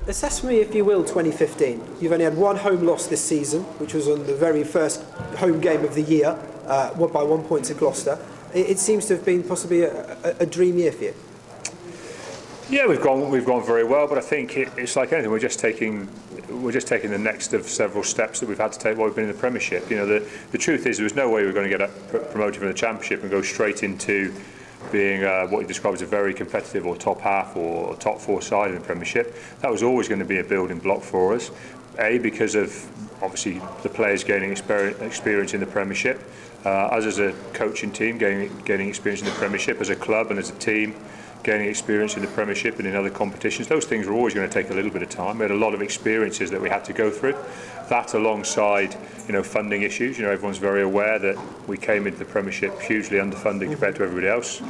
Assess me, if you will, 2015. You've only had one home loss this season, which was on the very first home game of the year, by 1 point to Gloucester. It seems to have been possibly a dream year for you. Yeah, we've gone very well, but I think it's like anything. We're just taking the next of several steps that we've had to take while we've been in the Premiership. You know, the truth is there was no way we were going to get promoted from the Championship and go straight into being what you describe as a very competitive or top half or top four side in the Premiership. That was always going to be a building block for us. A, because of obviously the players gaining experience in the Premiership, us as a coaching team gaining experience in the Premiership, as a club and as a team gaining experience in the Premiership and in other competitions. Those things were always going to take a little bit of time. We had a lot of experiences that we had to go through. That alongside, funding issues. Everyone's very aware that we came into the Premiership hugely underfunded compared to everybody else.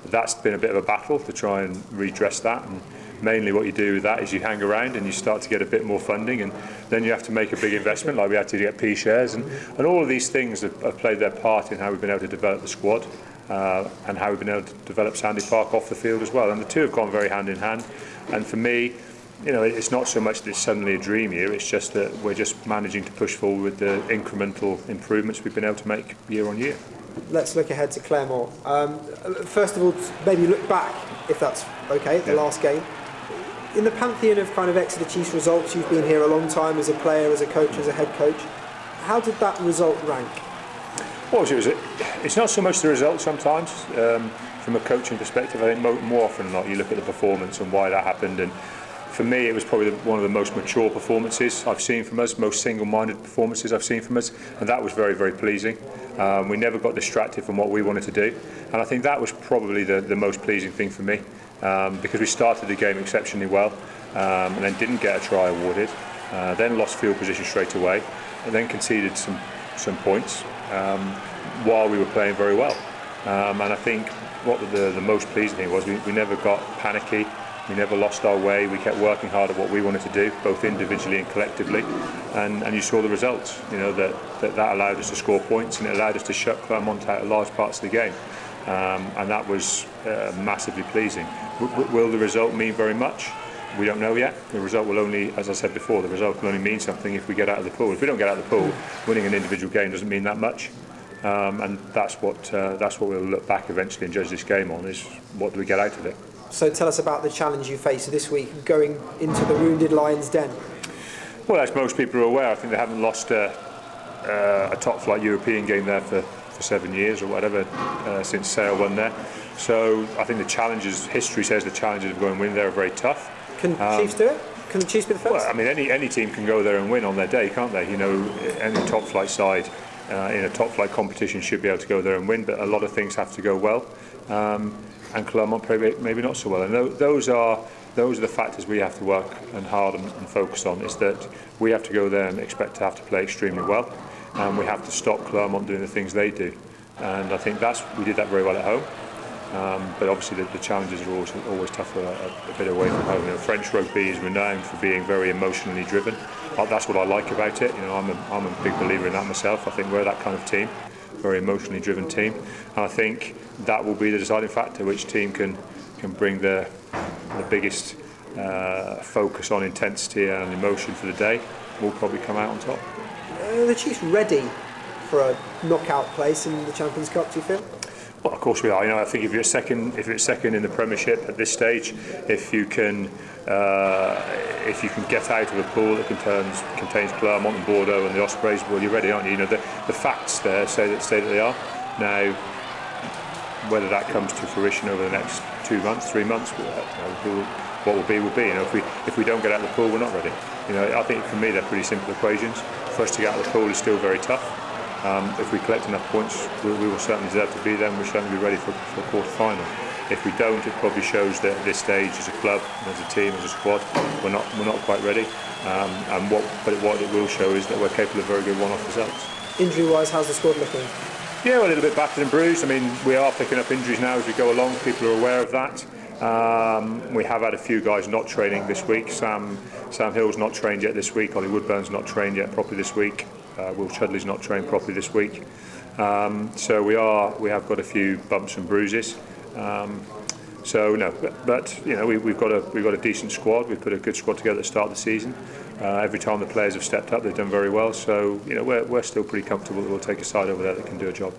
That's been a bit of a battle to try and redress that. And mainly what you do with that is you hang around and you start to get a bit more funding, and then you have to make a big investment, like we had to get P shares, and all of these things have played their part in how we've been able to develop the squad. And how we've been able to develop Sandy Park off the field as well. And the two have gone very hand in hand. And for me, it's not so much that it's suddenly a dream year, it's just that we're just managing to push forward with the incremental improvements we've been able to make year on year. Let's look ahead to Clermont. First of all, maybe look back, if that's okay, at the last game. In the pantheon of kind of Exeter Chiefs results, you've been here a long time as a player, as a coach, as a head coach. How did that result rank? Well, it's not so much the result sometimes. From a coaching perspective, I think more often than not you look at the performance and why that happened. And for me, it was probably one of the most mature performances I've seen from us, most single-minded performances I've seen from us, and that was very, very pleasing. We never got distracted from what we wanted to do, and I think that was probably the most pleasing thing for me, because we started the game exceptionally well, and then didn't get a try awarded, then lost field position straight away, and then conceded some points. While we were playing very well, and I think what the most pleasing thing was we never got panicky, we never lost our way, we kept working hard at what we wanted to do, both individually and collectively, and you saw the results. That allowed us to score points, and it allowed us to shut Clermont out of large parts of the game, and that was massively pleasing. Will the result mean very much? We don't know yet. The result will only, as I said before, the result will only mean something if we get out of the pool. If we don't get out of the pool, winning an individual game doesn't mean that much. And that's what we'll look back eventually and judge this game on, is what do we get out of it. So tell us about the challenge you face this week, going into the Wounded Lions' den. Well, as most people are aware, I think they haven't lost a top flight European game there for 7 years or whatever, since Sale won there. So I think history says the challenges of going and win there are very tough. Can Chiefs do it? Can the Chiefs be the first? Well, I mean, any team can go there and win on their day, can't they? Any top flight side in a top flight competition should be able to go there and win, but a lot of things have to go well, and Clermont maybe not so well. And those are the factors we have to work hard and focus on. Is that we have to go there and expect to have to play extremely well, and we have to stop Clermont doing the things they do. And I think we did that very well at home. But obviously the challenges are always tougher a bit away from home. French rugby is renowned for being very emotionally driven. That's what I like about it. I'm a big believer in that myself. I think we're that kind of team, very emotionally driven team, and I think that will be the deciding factor. Which team can bring the biggest focus on intensity and emotion for the day will probably come out on top. Are the Chiefs ready for a knockout place in the Champions Cup, do you feel? Well, of course we are. I think if you're second in the Premiership at this stage, if you can get out of a pool that contains Clermont and Bordeaux and the Ospreys, well, you're ready, aren't you? The facts there say that they are. Now, whether that comes to fruition over the next 2 months, 3 months, what will be. If we don't get out of the pool, we're not ready. I think for me they're pretty simple equations. For us to get out of the pool is still very tough. If we collect enough points, we will certainly deserve to be there, and we'll certainly be ready for a quarter-final. If we don't, it probably shows that at this stage, as a club, as a team, as a squad, we're not quite ready. What it will show is that we're capable of very good one-off results. Injury-wise, how's the squad looking? Yeah, we're a little bit battered and bruised. I mean, we are picking up injuries now as we go along. People are aware of that. We have had a few guys not training this week. Sam Hill's not trained yet this week. Ollie Woodburn's not trained yet properly this week. Will Chudley's not trained properly this week. So we have got a few bumps and bruises. So no, but you know, we've got a decent squad. We've put a good squad together at the start of the season. Every time the players have stepped up, they've done very well. So you know, we're still pretty comfortable that we'll take a side over there that can do a job.